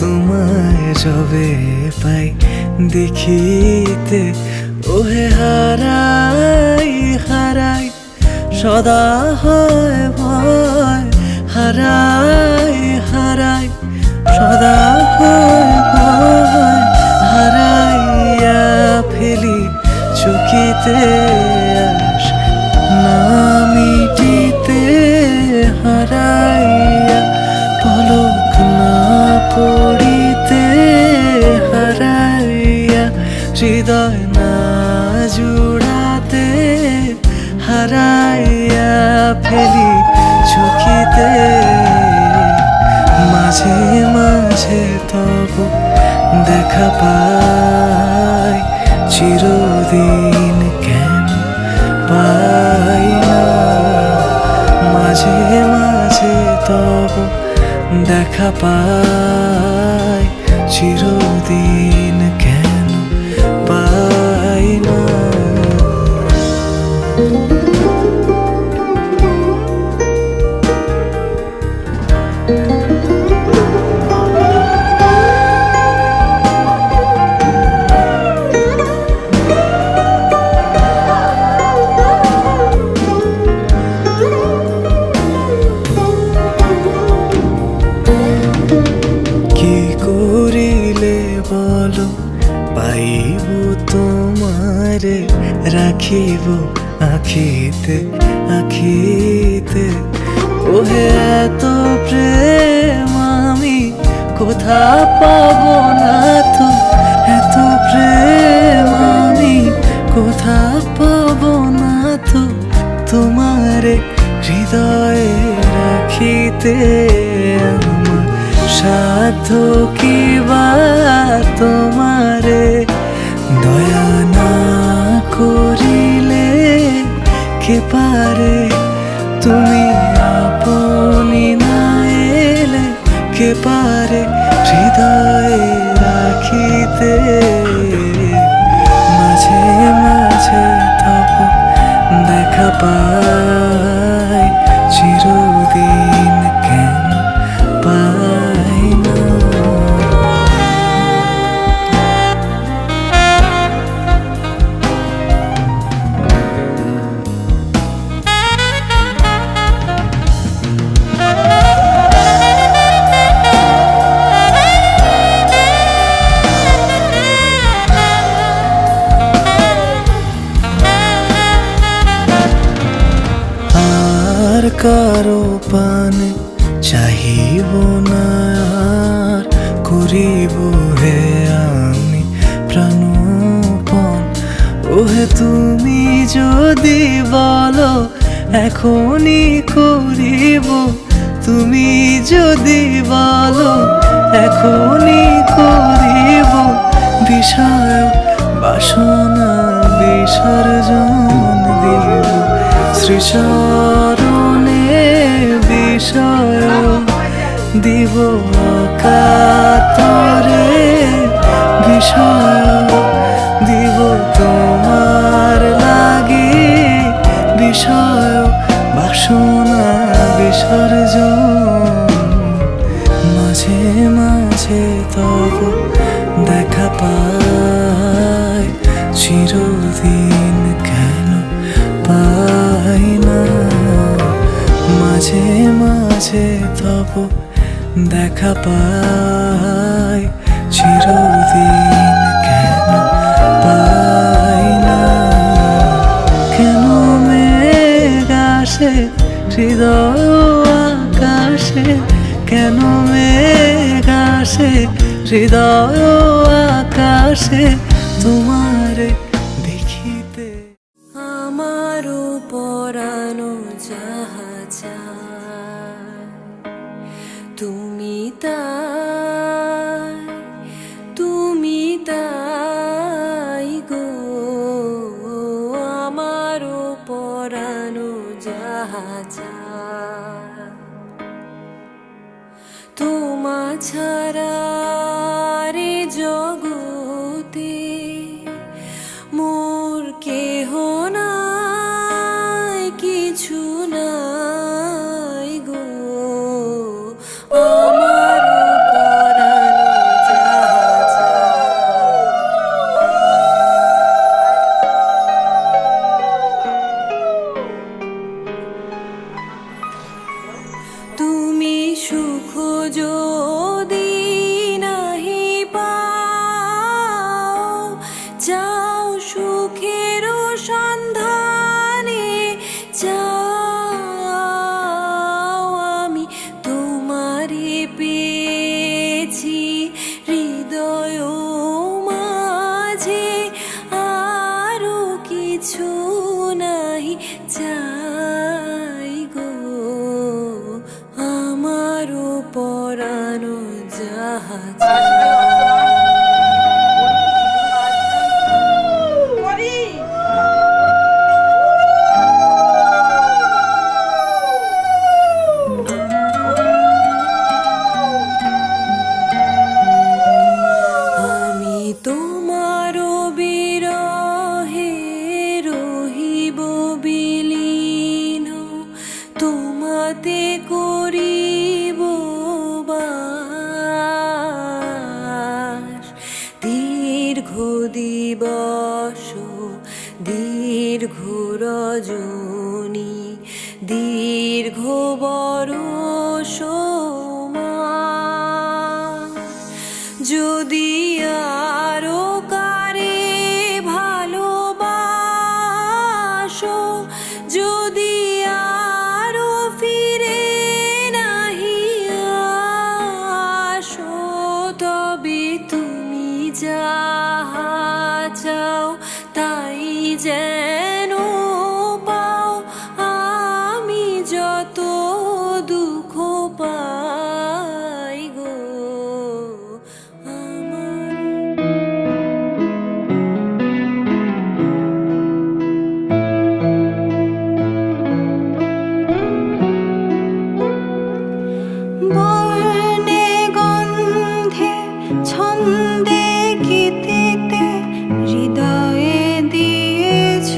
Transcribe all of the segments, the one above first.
তোমায় যবে পাই দেখিতে, ওহে হারাই হারাই সদা হয় ভয়, হারাই হারাই সদা হয় ভয়, হারাইয়া ফেলি চকিতে আস না মিটিতে, হারাইয়া পলক না পড়িতে, হারাইয়া হৃদয় না জুড়াতে, হারাইয়া ফেলি চকিতে। মাঝে মাঝে তব দেখা পাই, চিরদিন কেন পাই না। মাঝে মাঝে তব দেখা পাই, চিরদিন কেন পাই না। পাইব তোমারে রাখিব আখিতে আখিতে, ওহে এত প্রেম আমি কোথা পাব না তো, এত প্রেম আমি কোথা পাব না তো, তোমারে হৃদয়ে রাখিতে আমার সাধ্য কি বা তোমারে দয়া না করিলে কে পারে, তুমি আপনি না এলে কে পারে হৃদয়ে রাখিতে। মাঝে মাঝে তব দেখা পাই, চিরদিন কেন পাই না। কারো পানে চাহিব না আর, করিব হে আমি প্রাণপণ, ওহে তুমি যদি বলো এখনই করিব, তুমি যদি বলো এখনই করিব, বিষয় বাসনা বিসর্জন দিব, শ্রীচরণে বিষয় দিব কাতরে, বিষয় দিব তোমার লাগি, বিষয় বাসনা বিসর্জন। মাঝে মাঝে তব দেখা পাই, চিরদিন কেন পাই না। মাঝে মাঝে তব দেখা পাই, চিরদিন কেন পাই না। কেন মেঘ আসে হৃদয় আকাশে, কেন মেঘ আসে হৃদয় আকাশে তোমারে দেখিতে। আমারও পরানো যাহা চায় তুমি তাই, তুমি তাই গো। আমারও পরানো যাহা চায় তোমা ছাড়া রে জগতে মোর কেহ নাই, কিছু নাই গো। আমার পরানো যাহা চায়। আমি তোমারও বিরহে রহিব বিলীন, তোমাতে করিব বাস। দীর্ঘ দিবস দীর্ঘ রজনী দীর্ঘ বরষ মাস। যদি আরো কারে ভালোবাসো, যদি আরো ফিরে নাহি আসো, তবে তুমি যাহা চাও তাই যেন পাও। আমি যত দুঃখ পাই গো আমার। বর্ণে গন্ধে ছন্দে গীতিতে হৃদয়ে দিয়েছ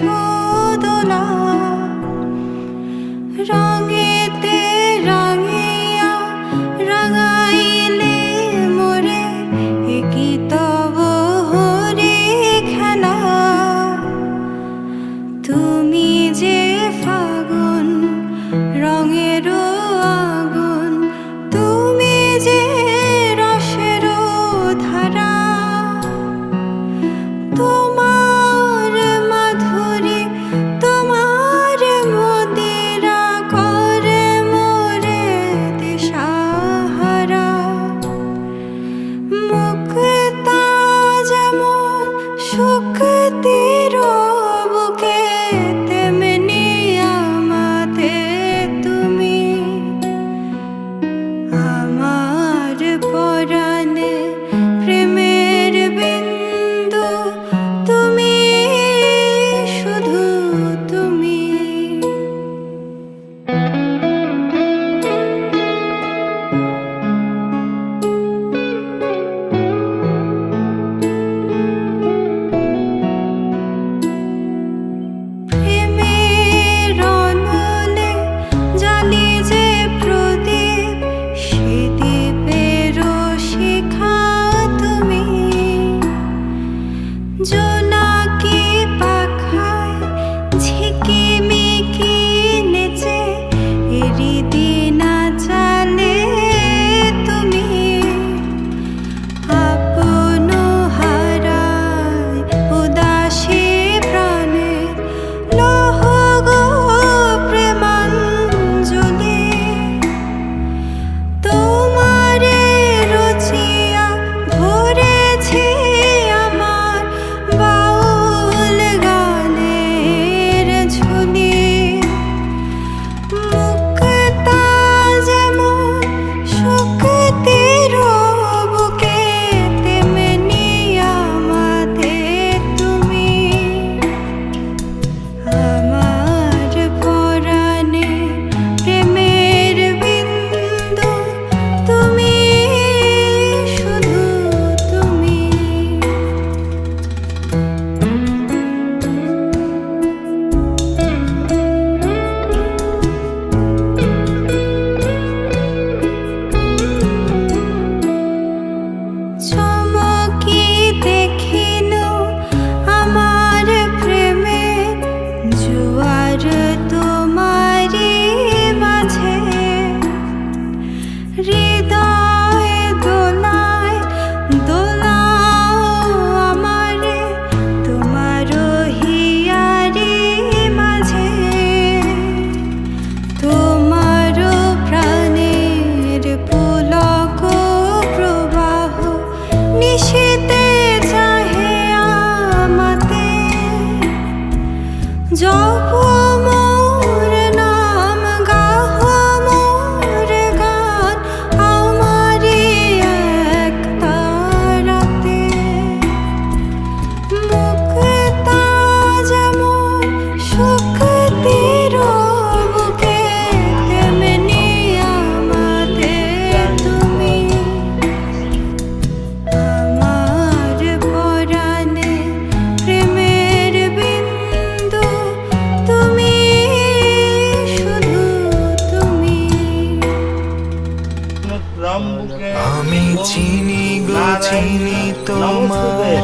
চিনি তোমারে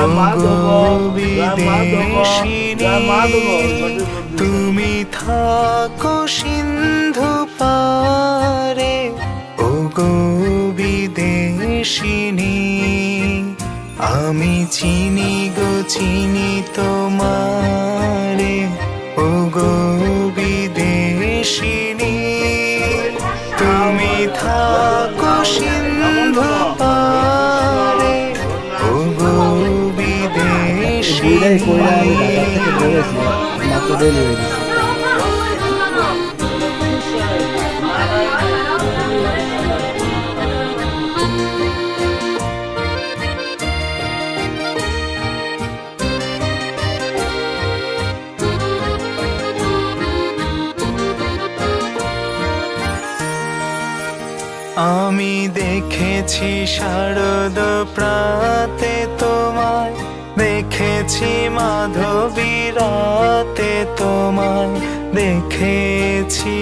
ওগো বিদেশিনী তুমি থাকো সিন্ধু পারে ওগো বিদেশিনী আমি চিনি গো চিনি তোমারে ওগো বিদেশিনী তুমি থাকো সিন্ধু পারে ওগো বিদেশিনী আমি দেখেছি শারদ প্রাতে তোমায় দেখেছি মাধবী রাতে তোমায় দেখেছি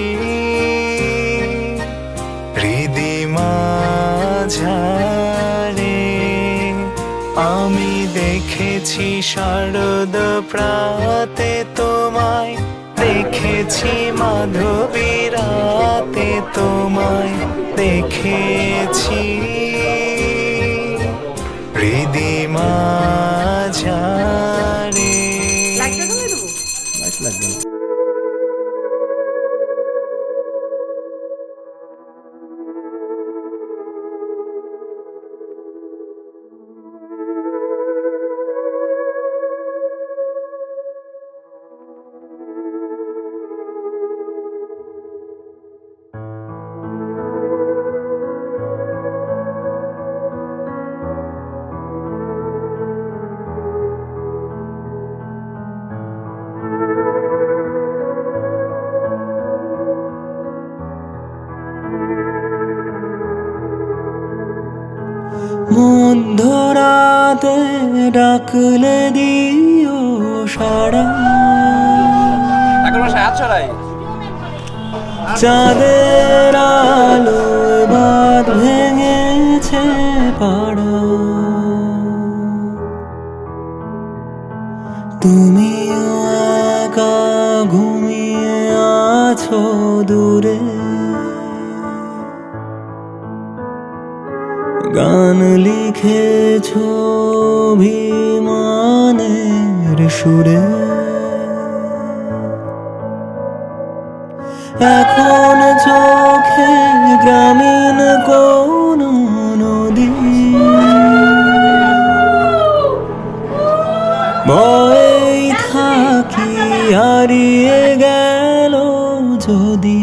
হৃদি মাঝারে আমি দেখেছি শারদ প্রাতে তোমায় দেখেছি মাধবী রাতে তোমায় দেখেছি হৃদি মাঝারে মধ্যরাতে ডাকলে দিও সারা চাঁদের আলোয় বাঁধ ভেঙেছে পাড়া তুমিও একা ঘুমিয়ে আছো দূরে গান লিখেছো অভিমানের সুরে এখন চোখে গ্রামীণ কোন নদী ভয়েই থাকি হারিয়ে গেল যদি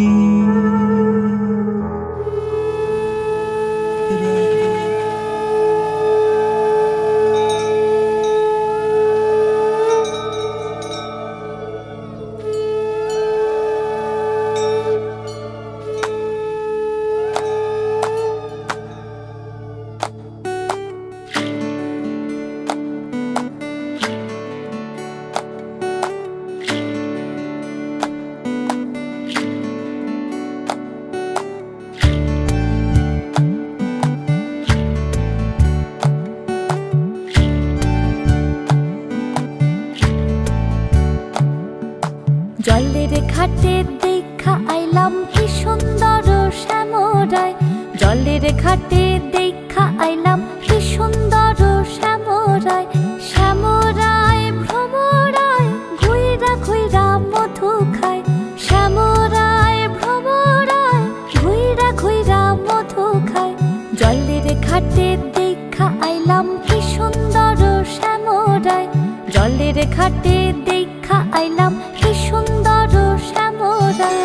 জলের ঘাটে দেখা আইলাম কি সুন্দর শ্যামরায় জলের ঘাটে দেখা আইলাম কি সুন্দর শ্যামরায় শ্যামরায় ভ্রমরায় ঘুইরা ঘুইরা মধু খায় শ্যামরায় ভ্রমরায় ঘুইরা ঘুইরা মধু খায় জলের ঘাটে দেখা আইলাম কি সুন্দর শ্যামরায় জলের ঘাটে দেখা আইলাম কি সুন্দর শ্যামরায়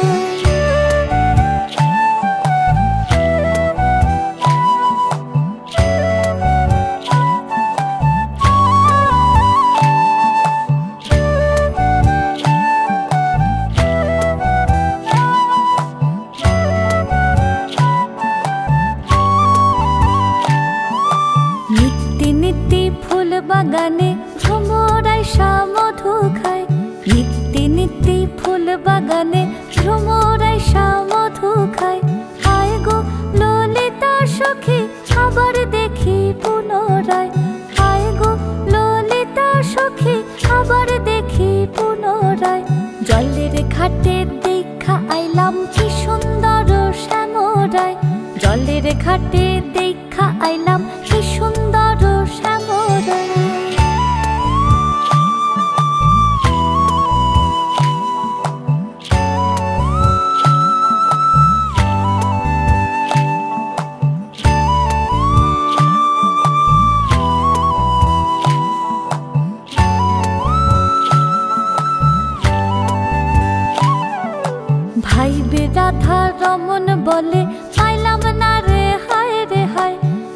নিত্যি নিত্যি ফুল বাগানে ভ্রমরায় মধু খায় নিত্যি নিত্যি ফুল বাগানে ভ্রমরায় মধু খায় আয় গো ললিতা সখী আবার বলে পাইলাম না রে হায় রে হায়,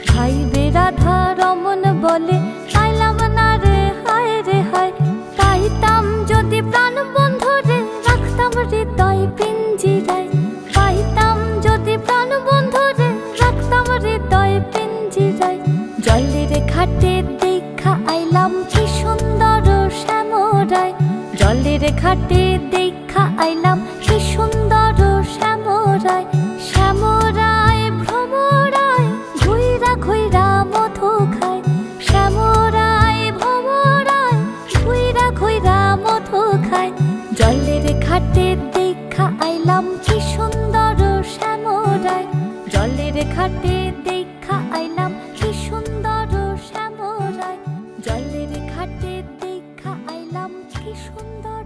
ভাইবে রাধা রমন বলে পাইলাম না রে হায় রে হায়। পাইতাম যদি প্রাণ বন্ধু রে রাখতাম হৃদয় পিঞ্জিরায়, পাইতাম যদি প্রাণ বন্ধু রে রাখতাম হৃদয় পিঞ্জিরায়। জলের ঘাটে দেখা আইলাম কি সুন্দর শ্যামরায়, জলের ঘাটে দেখা আইলাম কি সুন্দর শ্যামরায়। শ্যামরায় ভ্রমরায় ঘুইরা ঘুইরা মধু খায়, শ্যামরায় ভ্রমরায় ঘুইরা ঘুইরা মধু খায়। জলের ঘাটে দেখা আইলাম কি সুন্দর শ্যামরায়, জলের ঘাটে দেখা আইলাম কি সুন্দর শ্যামরায়, জলের ঘাটে দেখা আইলাম কি সুন্দর।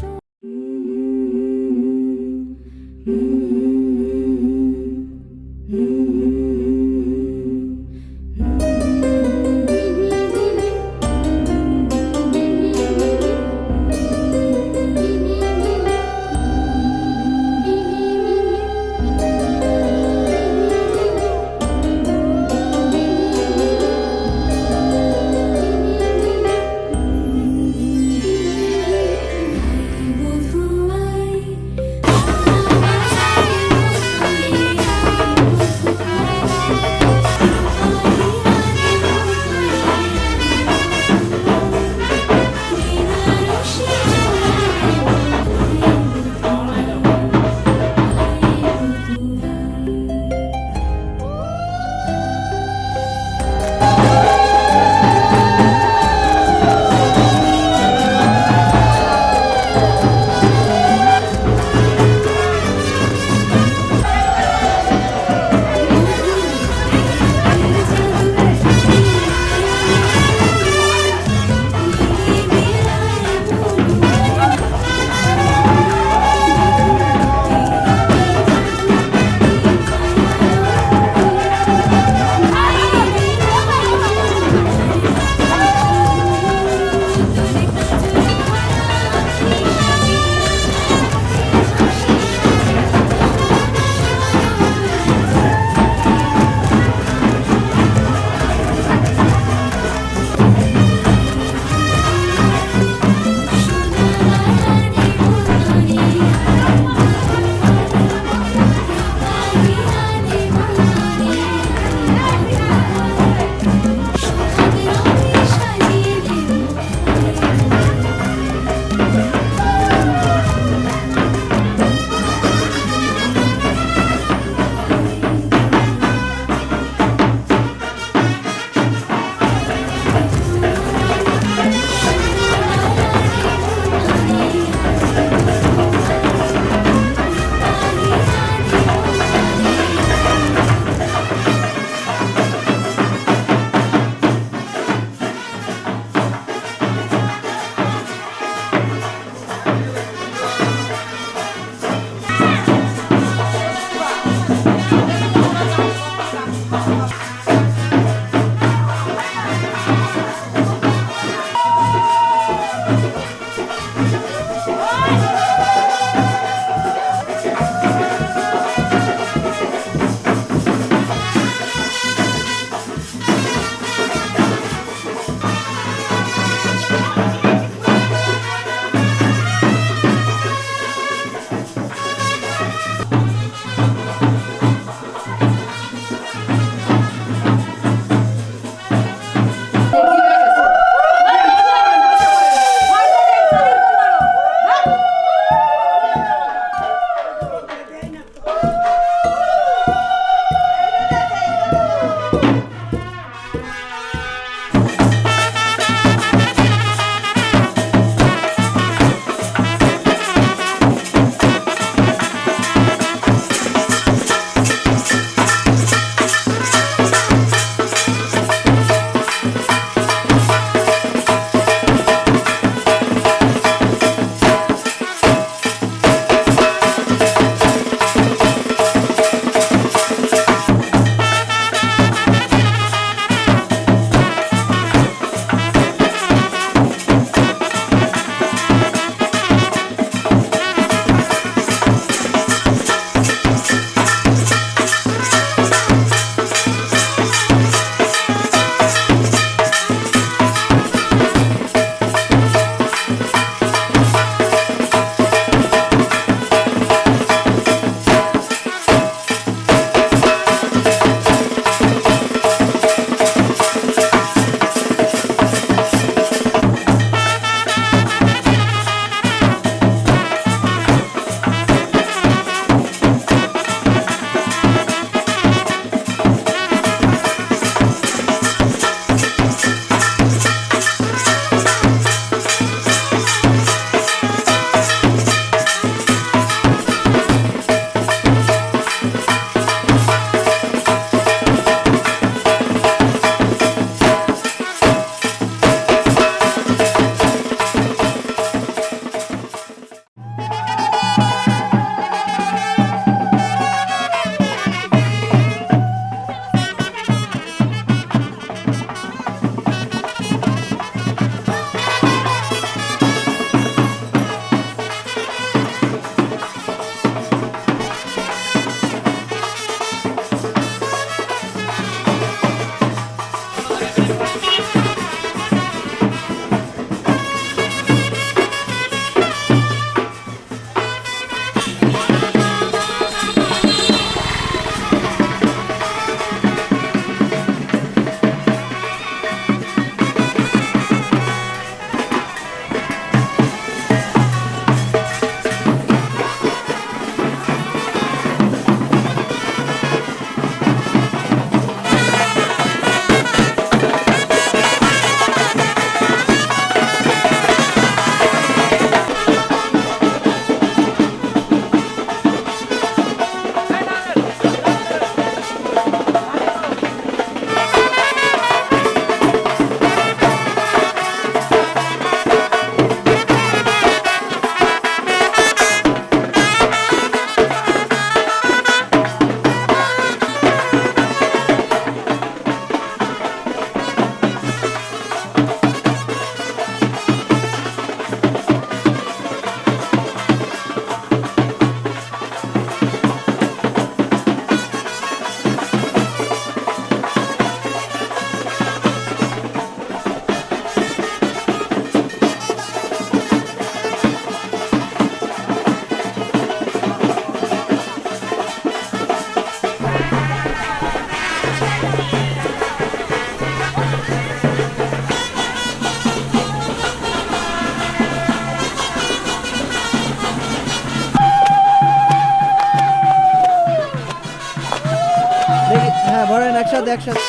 একসাথে।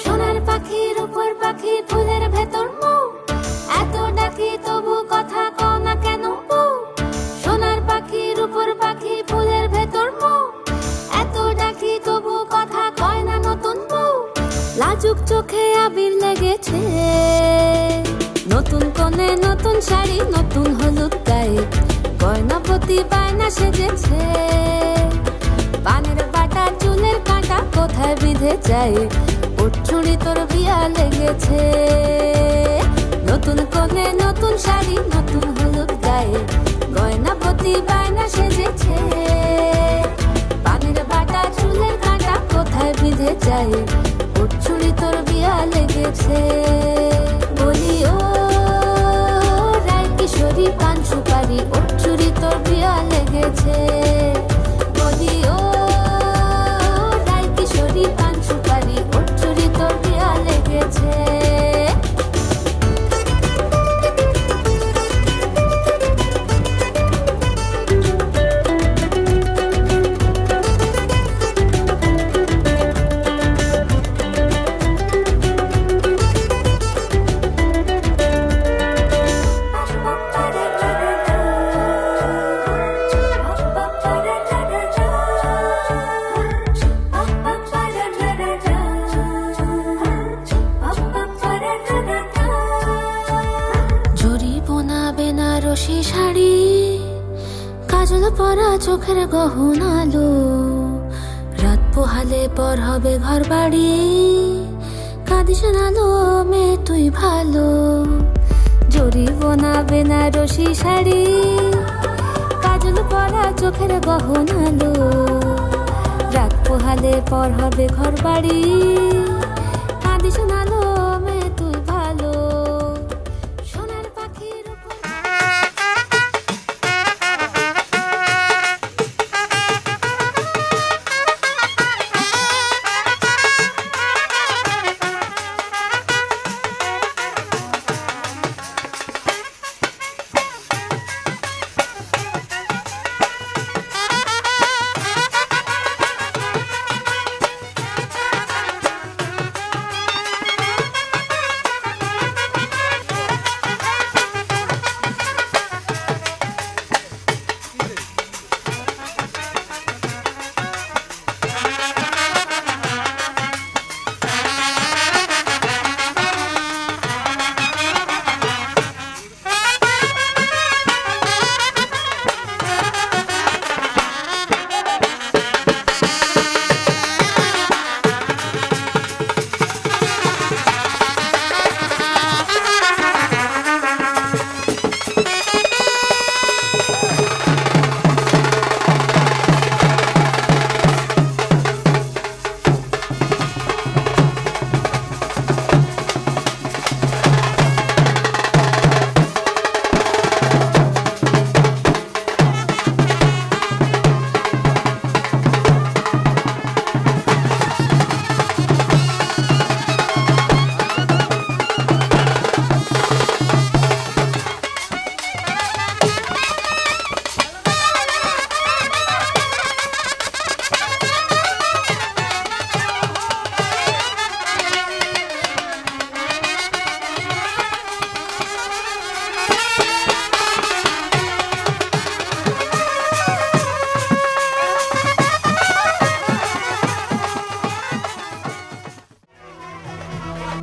সোনার পাখির উপর পাখি ফুলের ভেতর মৌ, এত ডাকি তবু কথা কও না কেন বউ। সোনার পাখির উপর পাখি ফুলের ভেতর মৌ, এত ডাকি তবু কথা কয় না নতুন বউ। লাজুক চোখে আবির লেগেছে, নতুন কোণে নতুন শাড়ি নতুন হলুদ গায়ে, গয়নাপতি বায়না সেজেছে। পানের বাটা চুলের কাঁটা কোথায় বিঁধে যায়, উঠছুড়ি তোর বিয়া লেগেছে। নতুন কোণে নতুন শাড়ি নতুন হলুদ গায়ে, গয়নাপতি বায়না সেজেছে। পানের বাটা চুলের কাঁটা কোথায় বিঁধে যায়, উঠছুড়ি তোর বিয়া লেগেছে। বলি ও রায় কিশোরী পান সুপারি, উঠছুড়ি তোর বিয়া লেগেছে। বলি ও রায় কিশোরী পান সুপারি, উঠছুড়ি তোর বিয়া লেগেছে। বেনারসি শাড়ি, কাজল পরা চোখের গহনালো, রাত পোহালে পর হবে ঘর বাড়ি, কাঁদিস নালো মেয়ে তুই ভালো। জরি বোনা বেনারসি শাড়ি, কাজল পরা চোখের গহনালো, রাত পোহালে পর হবে ঘর বাড়ি, কাঁদিস নালো মেয়ে তুই ভালো। সোনার পাখির উপর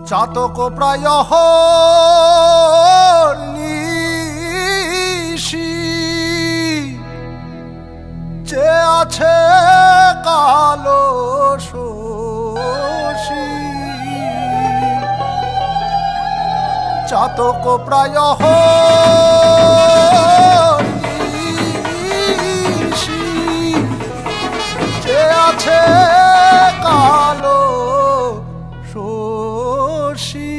চাতক প্রায় নিশি, যে আছে কালো চাতক প্রায় যে আছে কালো শশী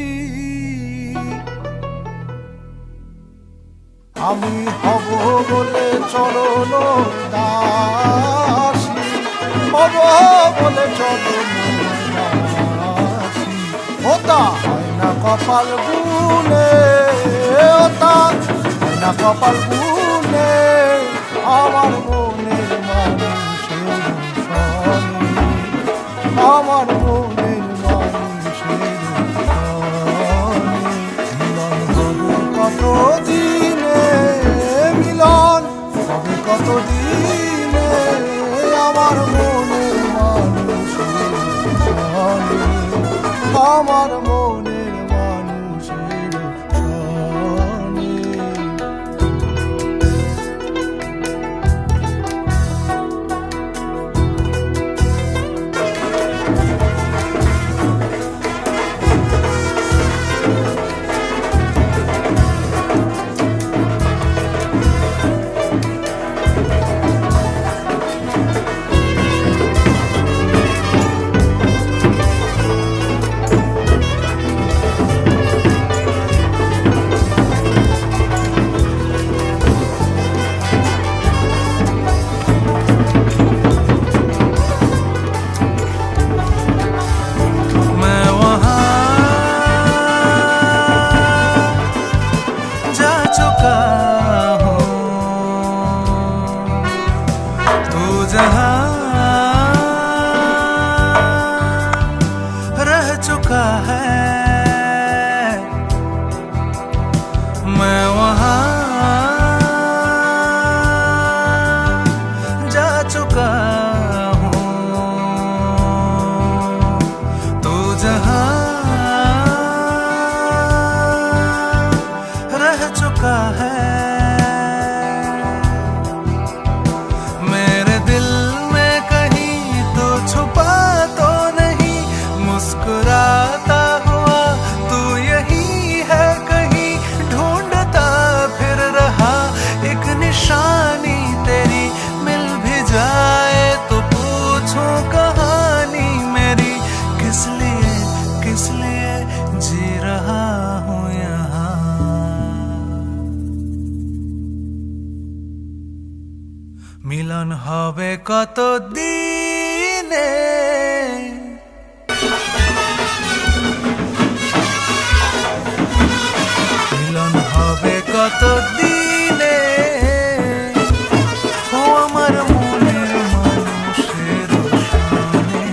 আমি হব বলে চরণ দাসী হব বলে চরণ দাসী ওতা হয় না কপাল গুনে ওতা হয় না কপাল গুনে আমার মনের মানুষের সনে আমার মনের মানুষের সনে মিলন হবে কত দিনে মিলন হবে কত দিনে আমার মনের মানুষের সনে আমার মনের মানুষের সনে मैं वहाँ जा चुका हूँ तू जहाँ रह चुका है मैं वहाँ जा चुका हूँ तू जहाँ रह चुका है मेरे दिल में कहीं तो छुपा तो नहीं मुस्कुराता हुआ तू यही है कहीं ढूंढता फिर रहा एक निशानी तेरी मिल भी जाए तो पूछूं कहानी मेरी किस लिए जी रहा हूँ यहाँ মিলন হবে কত দিনে মিলন হবে কত দিনে ও আমার মনের মানুষের সনে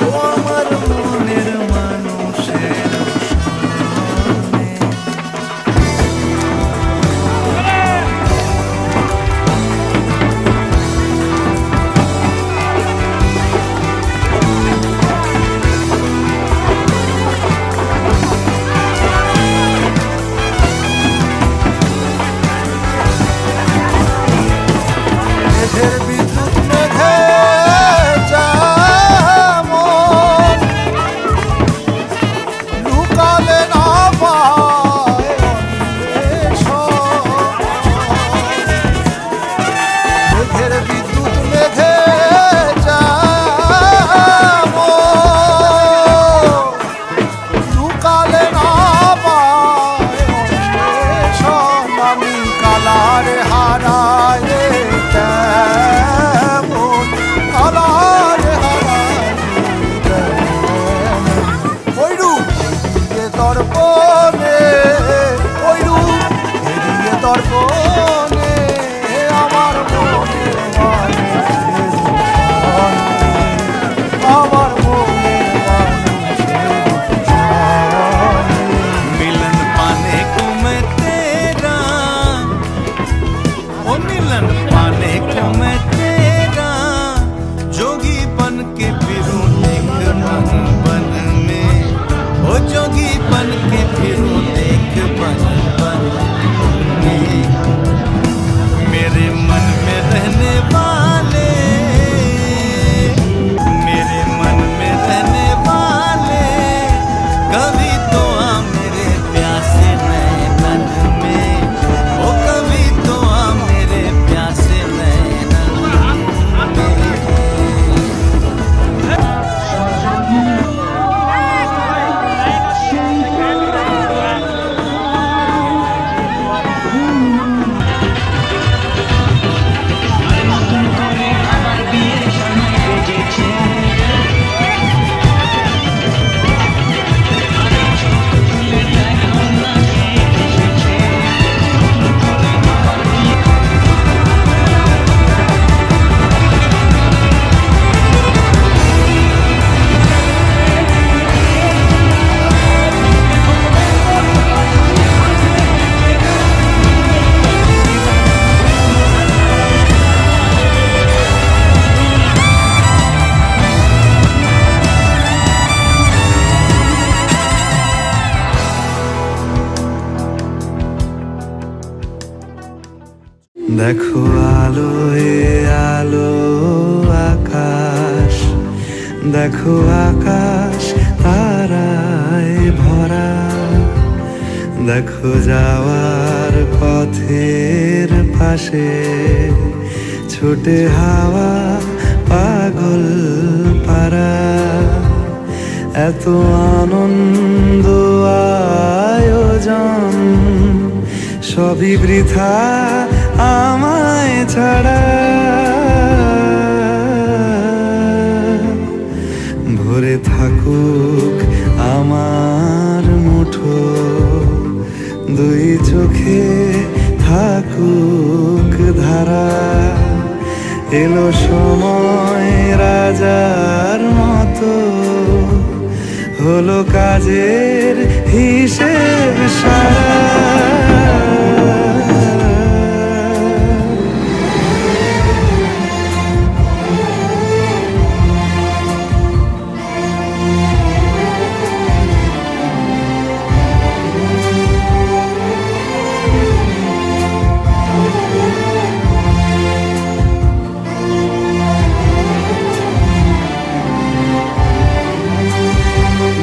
ও আমার মনের মানুষের সনে মেঘের বিদ্যুৎ মেঘে যেমন লুকালে না পায় অন্বেষণ। মেঘের বিদ্যুৎ মেঘে যেমন লুকালে না পায় অন্বেষণ। আমি কালারে হারায় তেমন কালারে হারায় তেমন ওই রূপ এড়িয়ে দর্পণে ওই রূপ এড়িয়ে দর্পণে আমার মনের মানুষের সনে আমার মনের মানুষের সনে मिलन पाने को मैं तेरा ओ मिलन पाने को मैं तेरा जोगी बन के फिरूं देख बन बन में ओ जोगी बन के फिरूं देख बन बन में দেখো আলোয় আলো আকাশ, দেখো আকাশ তারায় ভরা, দেখো যাওয়ার পথের পাশে ছোটে হাওয়া পাগল পারা। এত আনন্দ আয়োজন সবই বৃথা আমায় ছাড়া। ভরে থাকুক আমার মুঠো, দুই চোখে থাকুক ধারা। এলো সময় রাজার মতো, হলো কাজের হিসেব সারা।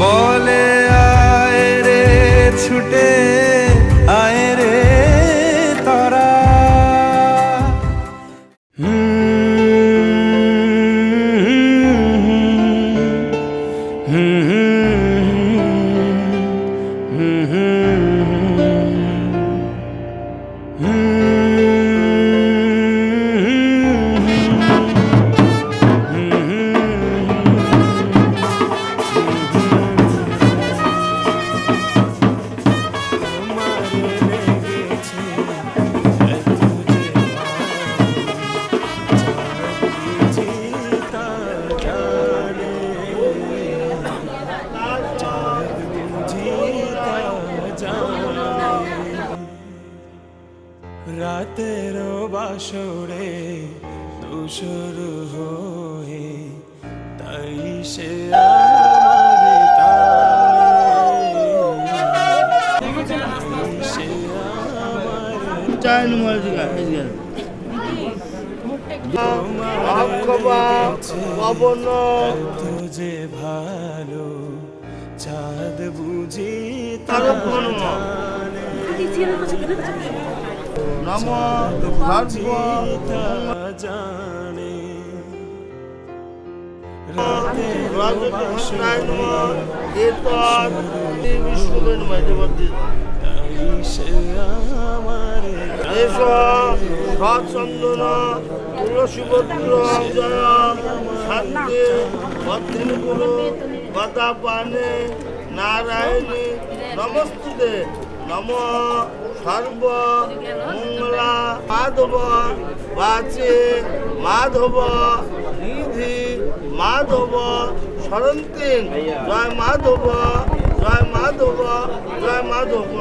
বলে আয় রে ছুটে আয় রে তারা। রাতের বাসরে দোসর হয়ে তাই সে আমারে টানে, সে আমারে যে ভালো চাঁদ বুঝি তার জানে। চন্দনা তুলসীপত্র শান্তি ভদ্রিগুরু গদা পানে নারায়ণী নমস্তুতে। নম সর্ব মঙ্গলা মাধব বাচে মাধব নিধি মাধব সরন্তিন। জয় মাধব জয় মাধব জয় মাধব।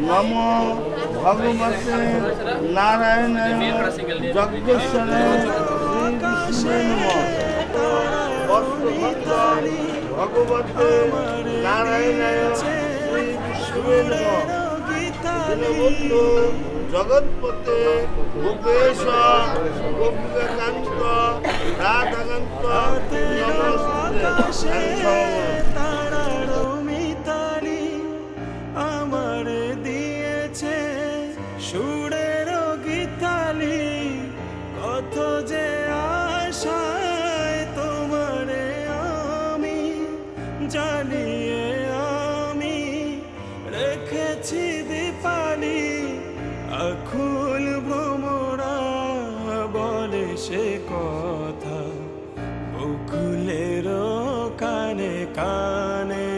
নম ভগবতে নারায়ণায় যজ্ঞেশ্বরে শ্রী বিষ্ণুবে নমঃ। ভগবতে নারায়ণায় শ্রী বিষ্ণুবে নমঃ। দীনবন্ধু জগৎপতে গোপেশ গোপিকাকান্ত রাধাকান্ত নমস্তে। আমার দিয়েছে সুরের গীতালি, কত যে আশায় তোমারে আমি জ্বালিয়ে আমি রেখেছি দীপালি। আকুল ভ্রমরা বলে সে কথা বকুলের কানে কানে,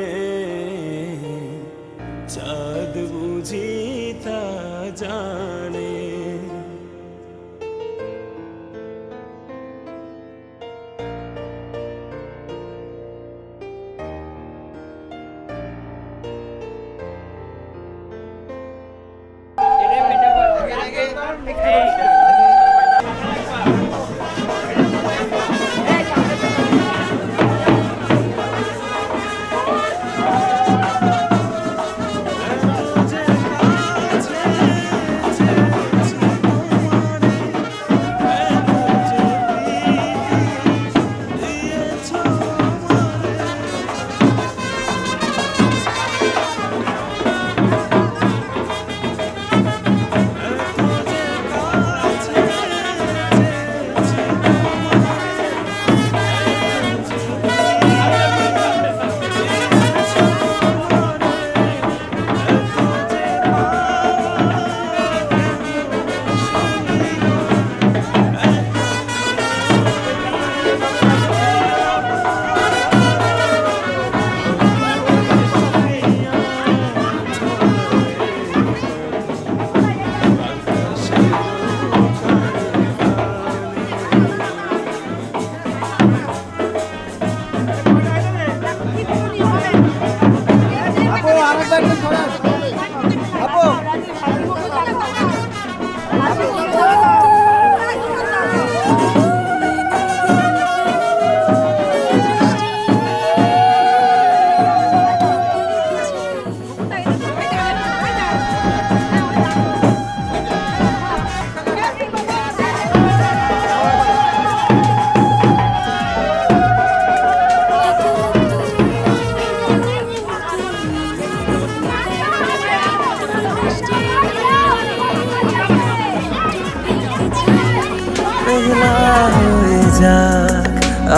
চাঁদ বুঝি তা জানে।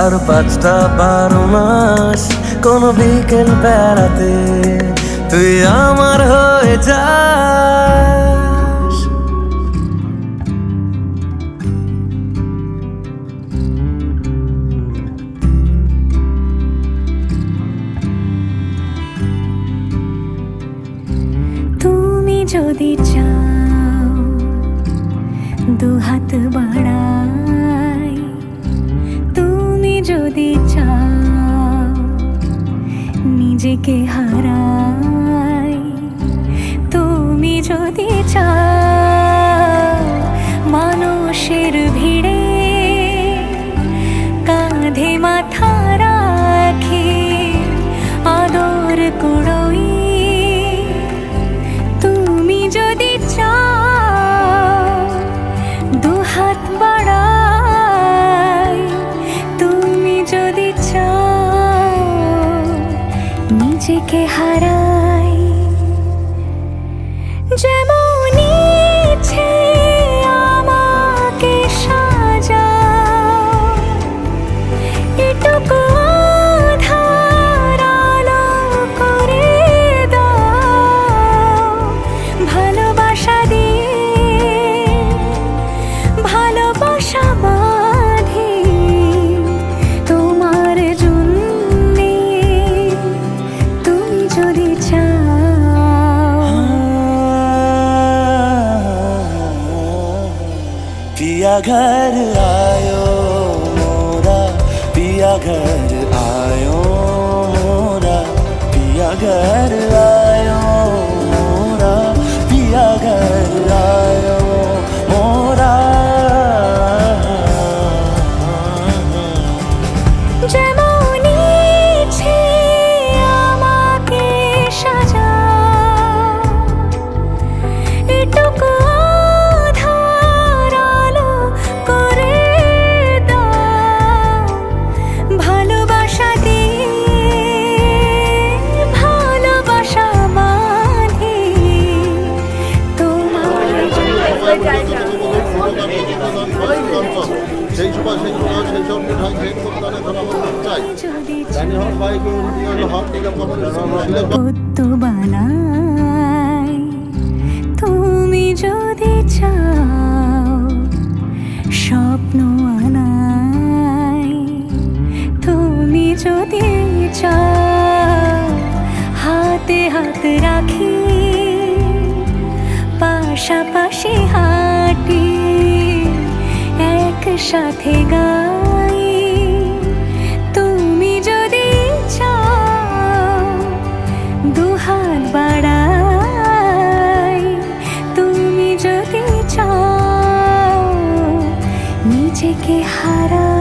আর 5টা 12 মাস কোন বিকেল বেড়াতে তুই আমার হয়ে যাস। তুমি যদি চাও দুহাত বাড়াই, তুমি যদি চাও নিজেকে হারাই, তুমি যদি চাও মানুষের ভিড়ে কাঁধে মাথা রাখি আদর কুড়োই, তুমি যদি চাও দুহাত বাড়াই, তুমি যদি চাও নিজেকে হারাই। যেমন ইচ্ছে আমাকে সাজাও, এটুকু আধার আলো করে দাও, ভালোবাসা দিয়ে ভালোবাসা বাঁধি তোমার জন্যে, তুমি যদি চাও। पिया घर आयो मोरा, पिया घर आयो मोरा, पिया घर आयो मोरा, पिया घर आयो मोरा। যেমন ইচ্ছে আমাকে সাজাও, এটুকু আধার আলো করে দাও, ভালোবাসা দিয়ে ভালোবাসা বাঁধি তোমার সেই সময় সেই সব মিঠাই সেই প্রদানে ধন্যবাদ চাই। যদি জানি হক বাইকে হক পদ্ম বানাই, তুমি যদি চাও স্বপ্ন আনাই, তুমি যদি চাও হাতে হাত রাখি পাশাপাশি হাঁটি একসাথে গাই, তুমি যদি চাও দুহাত বাড়াই, তুমি যদি চাও নিজেকে হারাই।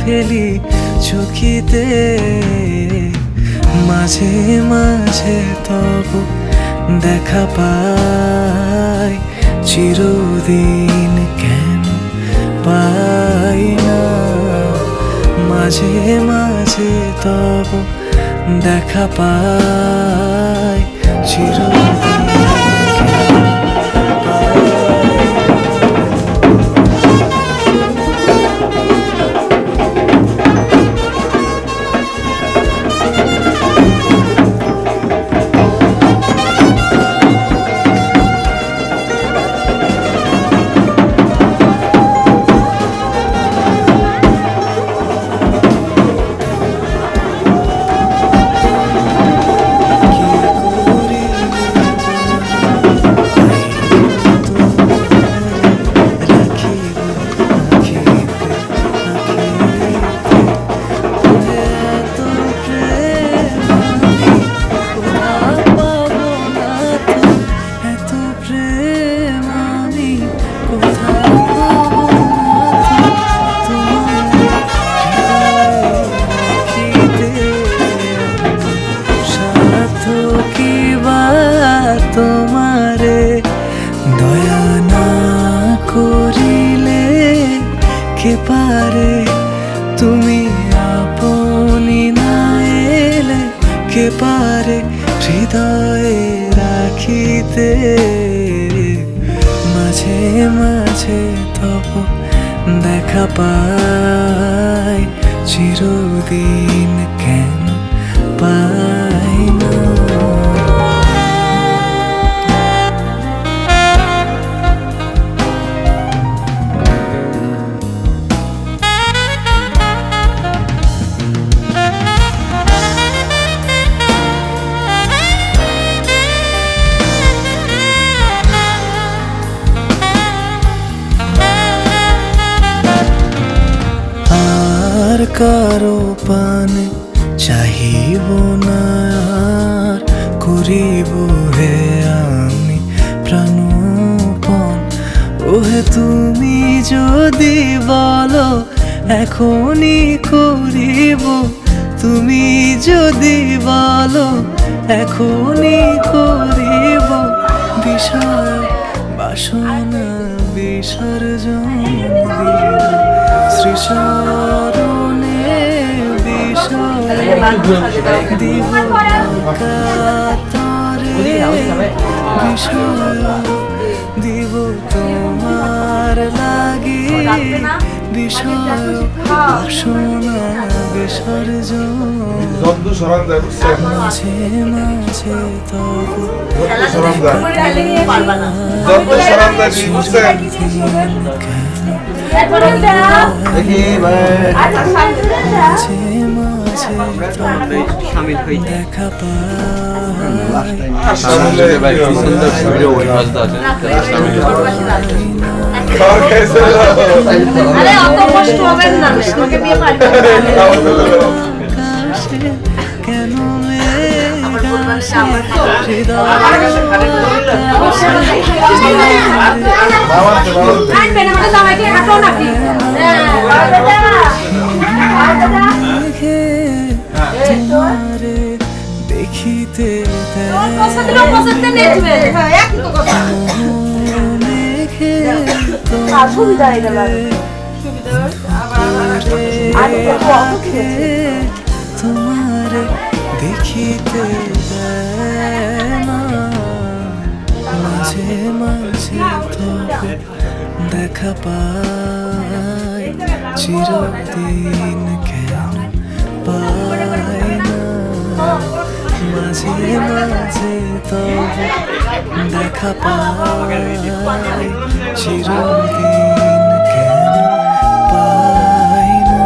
ফেলি চোখিতে মাঝে মাঝে তবু দেখা পাই, চিরদিন কেন পাই না, মাঝে মাঝে তবু দেখা পাই, চিরদিন হৃদয়ে রাখিতে মাঝে মাঝে তব দেখা পাই চিরদিন কেন পাই না আর কারো পানে চাহিব না আর করিব হে আমি প্রাণপণ ওহে তুমি যদি বলো এখনই করিব তুমি যদি বলো এখনই করিব বিষয় বাসনা বিসর্জন দিব শ্রীচরণে বিষয় দিব কাতরে বিষয় দিব তোমার লাগি বিষয় বাসনা বিসর্জন মাঝে মাঝে তবু দেখা কেন তোমারে দেখিতে তোমারে দেখিতে মাঝে মাঝে তবু দেখা পাই চিরদিন কেন পাই না মাঝে মাঝে তবু দেখা পাই চিরদিন কেন পাই না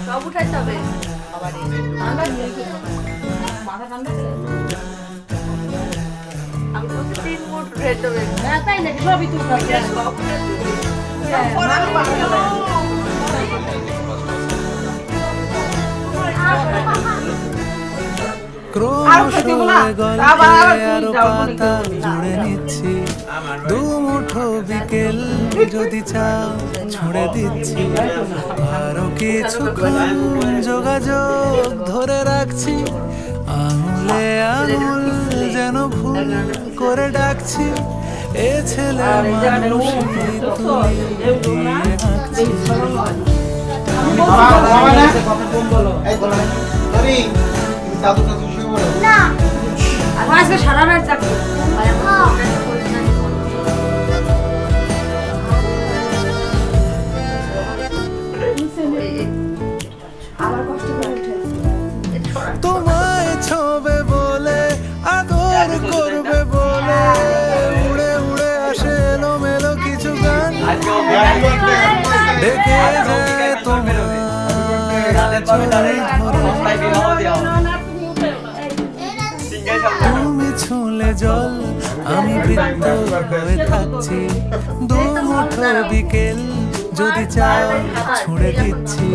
সব উঠাইতে হবে আমি তো 3 ফুট উঠাইতে হবে তাই নাকি সবই তুলতে হবে ক্রমশ গল্পে আরো পাতা জুড়ে নিচ্ছি দু মুঠো বিকেল যদি চাও ছুঁড়ে দিচ্ছি আরো কিছুক্ষণ যোগাযোগ ধরে রাখছি আঙুলে আঙুল যেন ভুল করে ডাকছি এ ছেলে মানুষই তুলে আঁকছি আজকে সারা রাত যাবো তোমায় ছোবে বলে আদর করবে বলে উড়ে উড়ে আসে এলোমেলো কিছু গান ডেকে যায় তোমার তুমি ছুঁলে জল আমি বৃদ্ধ হয়ে থাকছি দু মুঠো বিকেল যদি চাও ছুঁড়ে দিচ্ছি।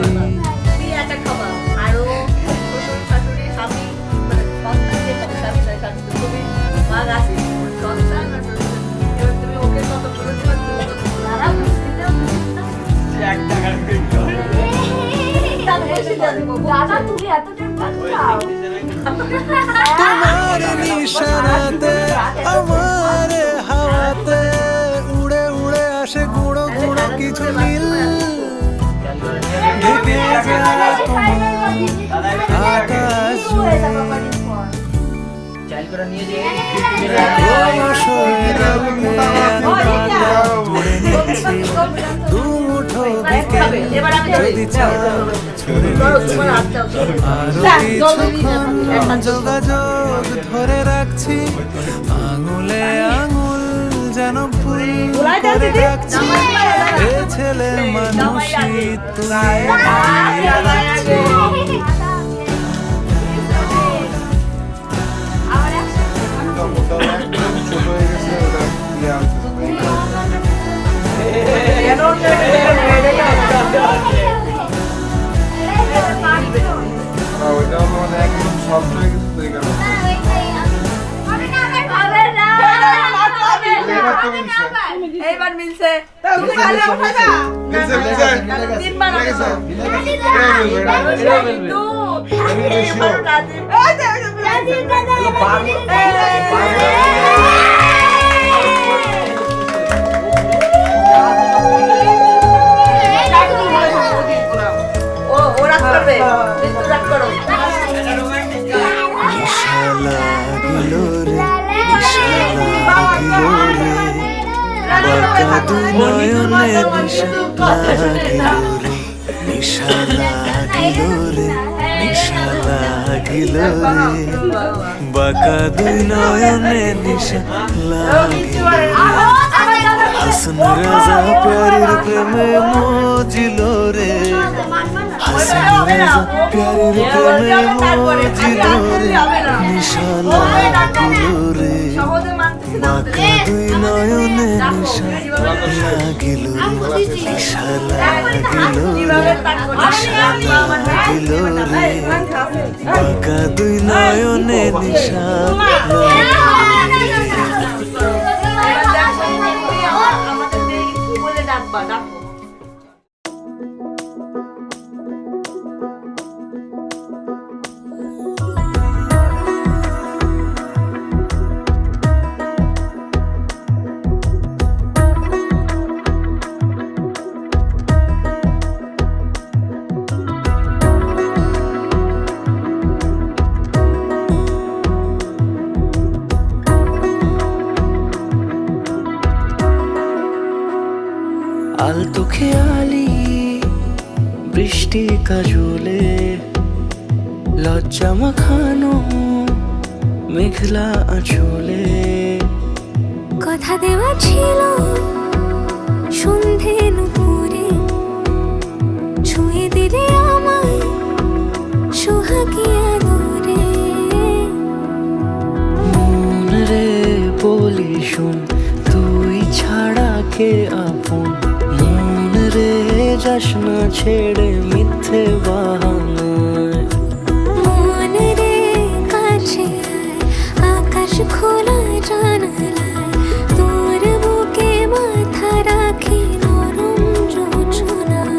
তুমি একটা খাবা আরো শ্বশুর শাশুড়ি স্বামী মানে সন্তানকে স্বামী শাশুড়ি তুমি মা গাছি সন্তান আর এবার তুমি ওকে কত করে তারা বুঝতে দাদা তুমি এতদিন পাচ্ছাও তোমার নিশানাতে আমার হাওয়াতে উড়ে উড়ে আসে গুঁড়ো গুঁড়ো কিছু নীল ঢেকে যায় তোমার আকাশ জুড়ে। অবশ্যই রাখবে তুলে নিচ্ছি দু মুঠো বিকেল যদি চাও ছুঁড়ে দিচ্ছি। আরো কিছুক্ষণ যোগাযোগ ধরে রাখছি আঙুলে আঙুল যেন ভুল করে রাখছি। এ ছেলে মানুষই তুলে রাখছি। ছোট হয়ে গেছে ওটা ইয়ে আছে। ওইটা হলো মানে একদম সফট হয়ে গেছে তো এই কারণে। এইবার মিলছে মিলছে, মিলছে। তিনবার মিলে গেছে। ও রাগ করবে কিন্তু রাগ করো নিশা লাগিল রে নিশা লাগিল রে বাঁকা দুই নয়নে নিশা লাগিল রে হাসন রাজা প্যারির প্রেমে মজিল রে হাসন রাজা প্যারির প্রেমে মজিল রে নিশা লাগিল রে বাঁকা দুই নয়নে নিশা লাগিল রে নিশা লাগিল রে নিশা লাগিল রে বাঁকা দুই নয়নে নিশা লাগিল রে। আমাদের বলে ডাকবা ডাকো আলতো খেয়ালি বৃষ্টি কাজলে লজ্জা মাখানো মেঘলা আঁচলে কথা দেওয়া ছিল সন্ধে নুপুরে ছুঁয়ে দিলে আমায় সোহাগী আদরে মন রে বলি শোন তুই ছাড়া কে আপন মন রে যাস না ছেড়ে মিথ্যে বাহানায় মন রে কাছে আয়, আকাশ খোলা জানালায় তোর বুকে মাথা রাখি নরম যোজনায়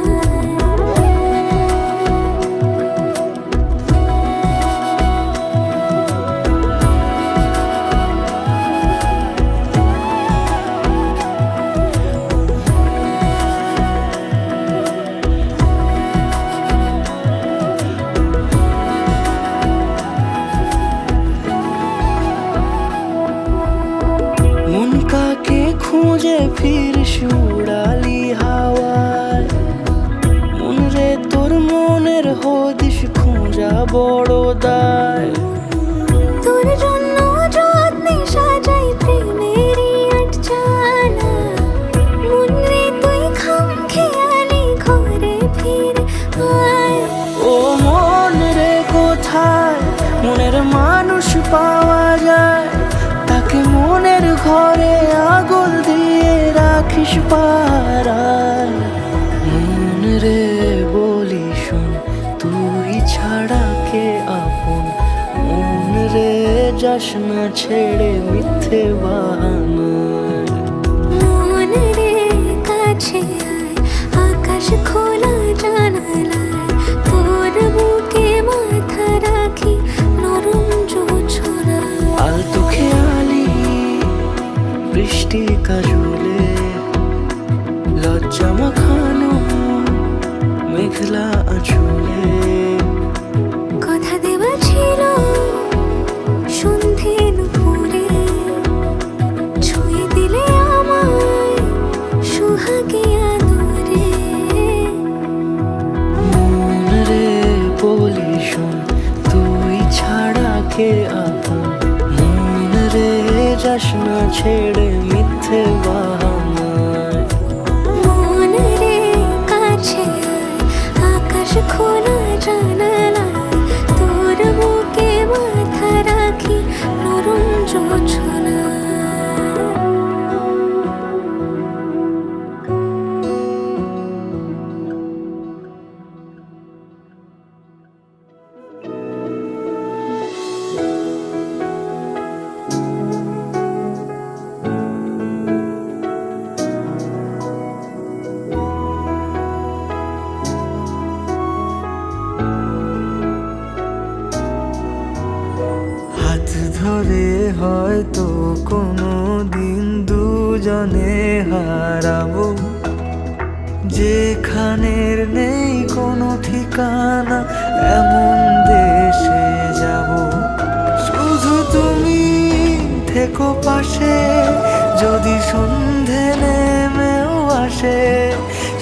মন কাকে খুঁজে ফিরিস উড়ালি হাওয়ায় মন রে তোর মনের হদিস খুঁজা বড় দায় তোর জন্য যত্নে সাজাই প্রেমেরই আটচালা মন রে তুই খাম খেয়ালি ঘরে ফিরে আয় ও মন রে কোথায় মনের মানুষ পাওয়া যায় তাকে মনের ঘরে আগুন দিয়ে রাখিস পাড়ায় যাস না ছেড়ে মিথ্যে বাহানায়। মন রে কাছে আয়, আকাশ খোলা জানালায়, তোর বুকে মাথা রাখি নরম জোছনায়। আলতো খেয়ালি বৃষ্টি কাজলে, লজ্জা মাখানো মেঘলা আঁচলে। কথা দেওয়া ছিল সন্ধে নুপুরে, ছুঁয়ে দিলে আমায় সুহাগে আদরে। মন রে বলি শোন, তুই ছাড়া কে আপন। মন রে যাস না ছেড়ে মিথ্যে বাহানায়। মন রে কাছে আয়, আকাশ খোলা জানালায়, তোর বুকে মাথা রাখি নরম জোছনায়। হাত ধরে হয়তো কোনো দিন দুজনে হারাবো, যেখানের নেই কোনো ঠিকানা এমন দেশে যাব। শুধু তুমি থেকো পাশে যদি সন্ধে নেমেও আসে।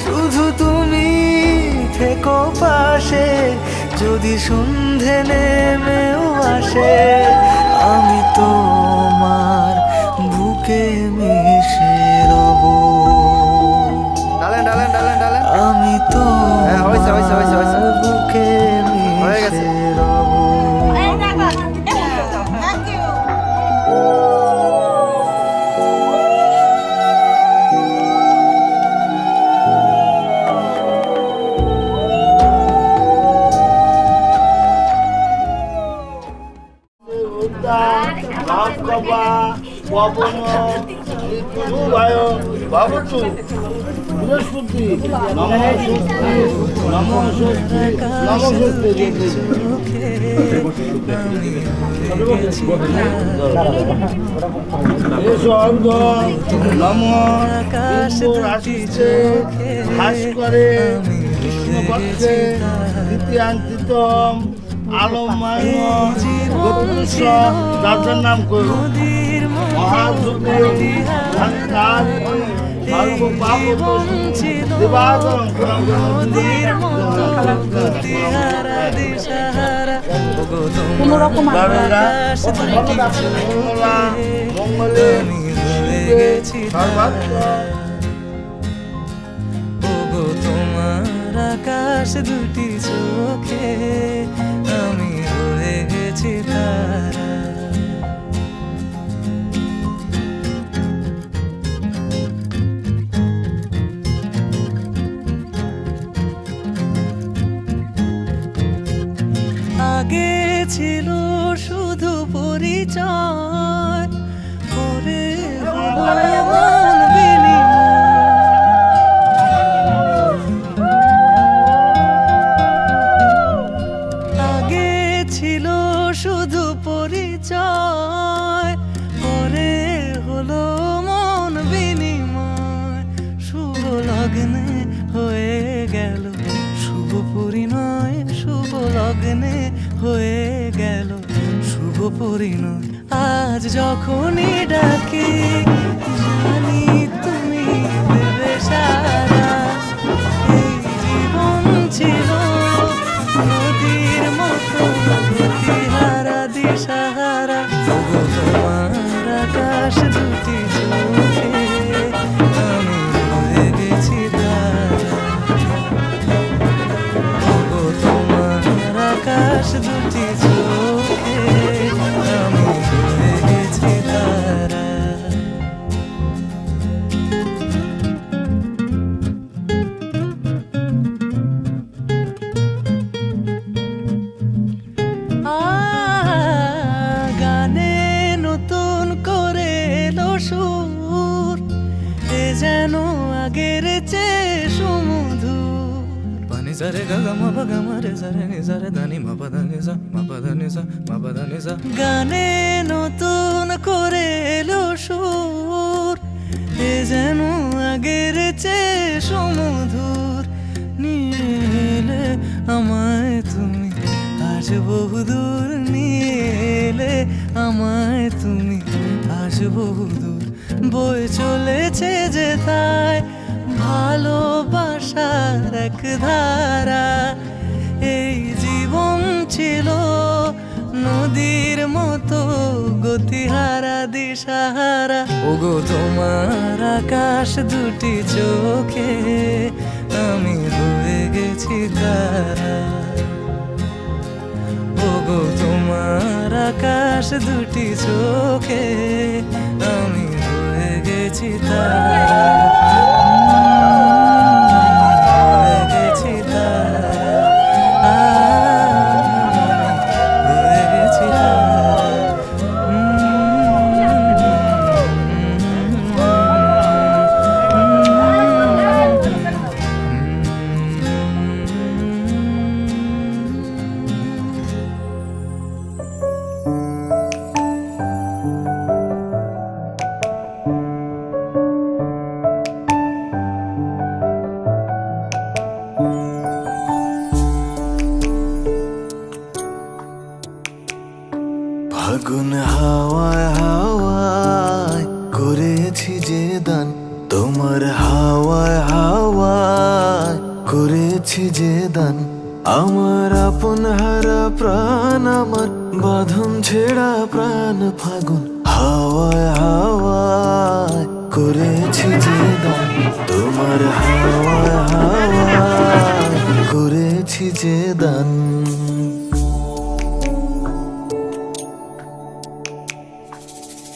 শুধু তুমি থেকো পাশে যদি সন্ধে নেমেও আসে। আমি তোমার বুকে মিশে রব। ডালেন ডালেন ডালেন ডালেন। আমি হ্যাঁ, হয়েছে, হয়েছে, হয়েছে, হয়েছে। তোমার বুকে হয়ে গেছে। মিশে রব। বাবু বৃহস্পতি নম স্বস্তি নম স্বস্তি নম স্বস্তি। নম আশিসে হাস করে কৃষ্ণপক্ষে দ্বিতীয়ান্তিতম আলমায় যার নাম করো মহাযুগে মঙ্গলে ওগো তোমার আকাশ দুটি চোখে আমি হয়ে গেছি তারা। আগে ছিল শুধু পরিচয়, পরে হলো এমন বিনিময়। আগে ছিল শুধু পরিচয়, পরে হলো মন বিনিময়। শুভ লগ্নে হয়ে গেল শুভ পরিণয়, শুভ লগ্নে হয়ে গেল শুভ পরিণয়। আজ যখনই ডাকি জানি তুমি দেবে সারা। এই জীবন ছিল নদীর মতো গতিহারা দিশাহারা। ওগো তোমার আকাশ দুটি চোখে আমি হয়ে গেছি তারা। ওগো তোমার আকাশ দুটি চোখে আমি হয়ে গেছি তারা। sa re ga ga ma pa ga ma re sa re ni sa re da ni ma pa da ni sa ma pa da ni sa ma pa da ni sa গানে নতুন করে এলো সুর এ যেন আগের চেয়ে সুমধুর নিয়ে এলে আমায় তুমি আজ বহুদূর নিয়ে এলে আমায় তুমি আজ বহুদূর বয়ে চলেছে যে তাই ভালোবাসার এক ধারা এই জীবন ছিল নদীর মতো গতিহারা দিশাহারা ওগো তোমার আকাশ দুটি চোখে আমি হয়ে গেছি তারা ওগো তোমার আকাশ দুটি চোখে আমি হয়ে গেছি তারা হয়ে গেছি তারা হয়ে গেছি ফাগুন হাওয়ায় হাওয়ায় করেছি যে দান তোমার হাওয়ায় হাওয়ায় করেছি যে দান আমার আপন হারা প্রাণ আমার বাঁধন ছেঁড়া প্রাণ ফাগুন হাওয়ায় হাওয়ায় করেছি যে দান তোমার হাওয়ায় হাওয়ায় করেছি যে দান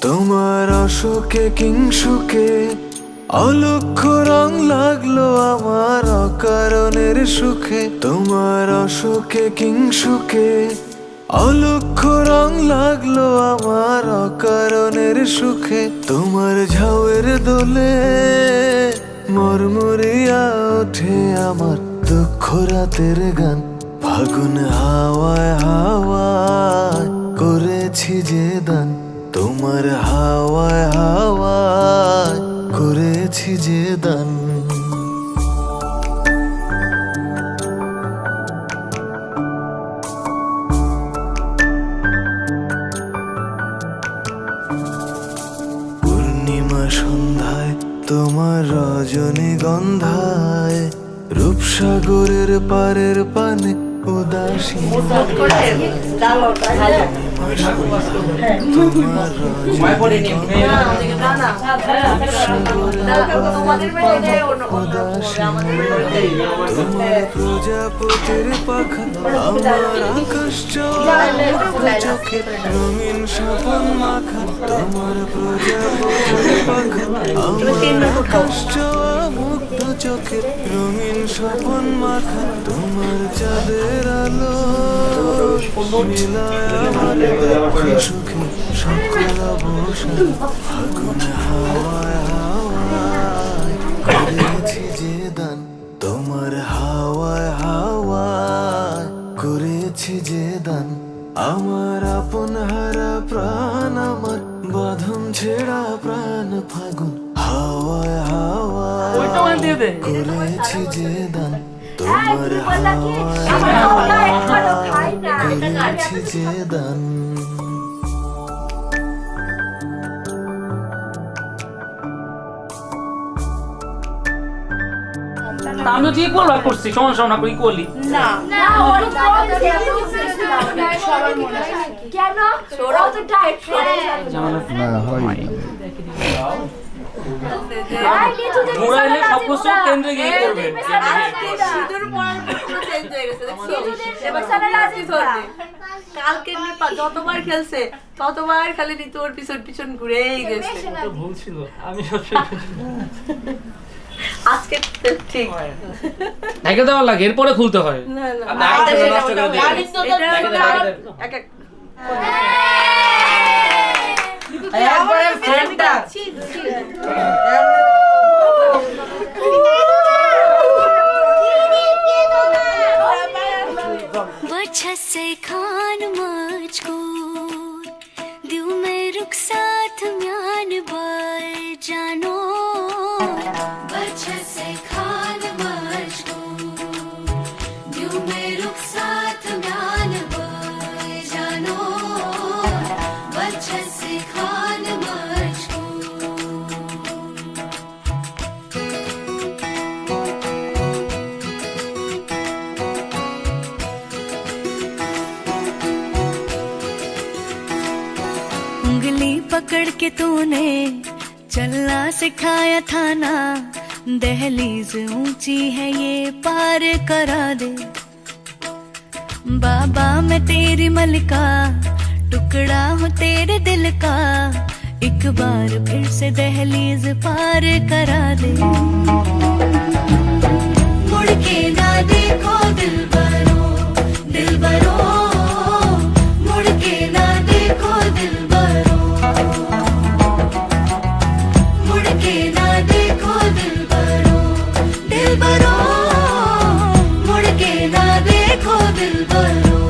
তোমার অশোকে কিংসুকে অলক্ষ্য রং লাগলো আমার অকারণের সুখে তোমার অশোকে কিংসুকে অলক্ষ্য রং লাগলো আমার অকারণের সুখে তোমার ঝাউয়ের দোলে মরমরিয়া ওঠে আমার দুঃখ রাতের গান ফাগুন হাওয়ায় হাওয়ায় করেছি যে দান তোমার হাওয়ায় হাওয়ায় করেছি যে দান পূর্ণিমা সন্ধ্যায় তোমার রজনীগন্ধায় রূপসাগরের পারের পানে উদাসী প্রজাপতির পাখা আমার আকাশ চোখে রঙিন স্বপন মাখা তোমার প্রজাপতির পাখা আমার আকাশ মুক্ত চোখে রঙিন স্বপন মাখা তোমার চাঁদের আলো মিলায় আমার সুখে সকল অবসান ফাগুন হাওয়ায় হাওয়ায় করেছি যে দান তোমার হাওয়ায় হাওয়ায় করেছি যে দান আমার আপন হারা প্রাণ আমার বাঁধন ছেঁড়া প্রাণ ফাগুন হাওয়ায় হাওয়ায় করেছি যে দান তোমার হাওয়ায় করেছি যে দান আমি ঠিক বলবা করছি সমস্যা না করি কলি না না ওর সবার মনে কেন ওরা তো টাইট না হয় মোরাইলে সবকিছু কেন্দ্রে গিয়ে করবে সিঁদুর পরার পুরো চেঞ্জ হয়ে গেছে এবার সারা রাজি ধরবে কালকে নিপা যতবার খেলছে ততবার খালি নিতে ওর পিছন পিছন ঘুরেই গেছে ভুল ছিল আমি সবসময় আজকে ঠিক ঢেকে দেওয়া লাগে এরপরে খুলতে হয় না না এক এক একবারে ফ্রেন্ডটা तुम्हें रुखसात म्यान बाय जानो वजह से खान मशको उंगली पकड़ के तूने चलना सिखाया था ना, दहलीज ऊंची है ये पार करा दे। बाबा मैं तेरी मलिका, टुकड़ा हूँ तेरे दिल का, एक बार फिर से दहलीज पार करा दे। मुड़ के ना देखो दिलबरो, दिलबरो, मुड़ के ना देखो दिलबरो, मुड़ के ना देखो दिलबरो, दिलबरो, मुड़ के ना देखो दिलबरो।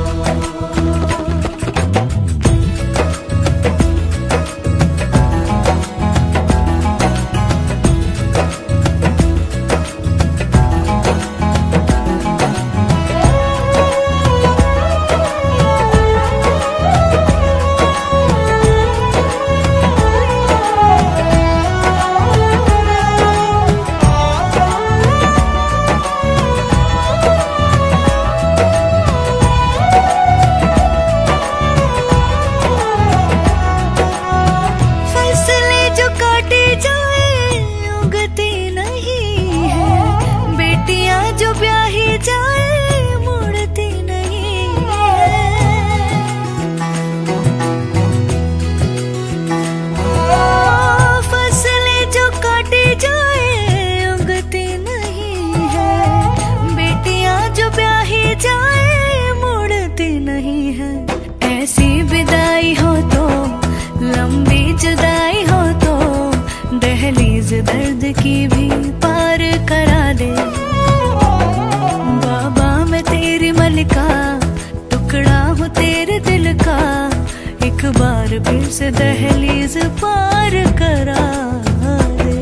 ऐसी विदाई हो तो, लंबी जुदाई हो तो, दहलीज दर्द की भी पार करा दे। बाबा मैं तेरी मलिका, टुकड़ा हूँ तेरे दिल का, एक बार फिर से दहलीज पार करा दे।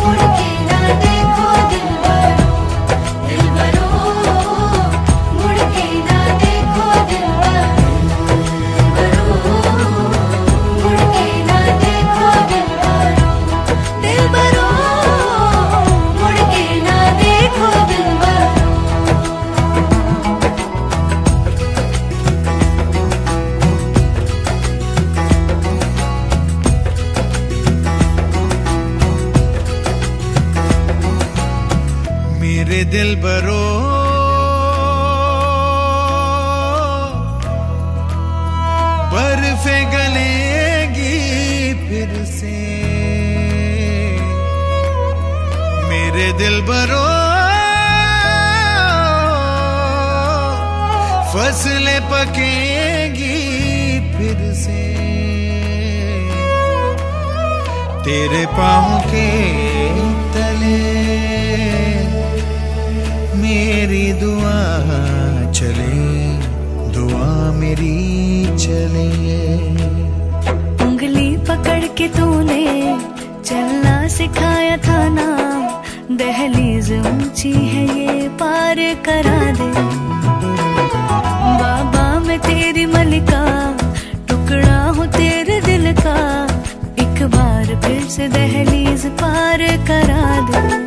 मुड़ के ना देखो दिलबरो, दिलबरो, मुड़ के ना देखो दिलबरो, मुड़ के ना देखो दिलबरो, दिलबरो, मुड़ के ना देखो दिलबरो। मेरे दिलबरो बर्फे गलेगी फिर से, मेरे दिलबरो फसलें पकेगी फिर से, तेरे पाँव के तले मेरी दुआ चले, दुआ मेरी चले। उंगली पकड़ के तूने चलना सिखाया था ना, दहलीज ऊंची है ये पार करा दे। बाबा मैं तेरी मलिका, टुकड़ा हूँ तेरे दिल का, एक बार फिर से दहलीज पार करा दे।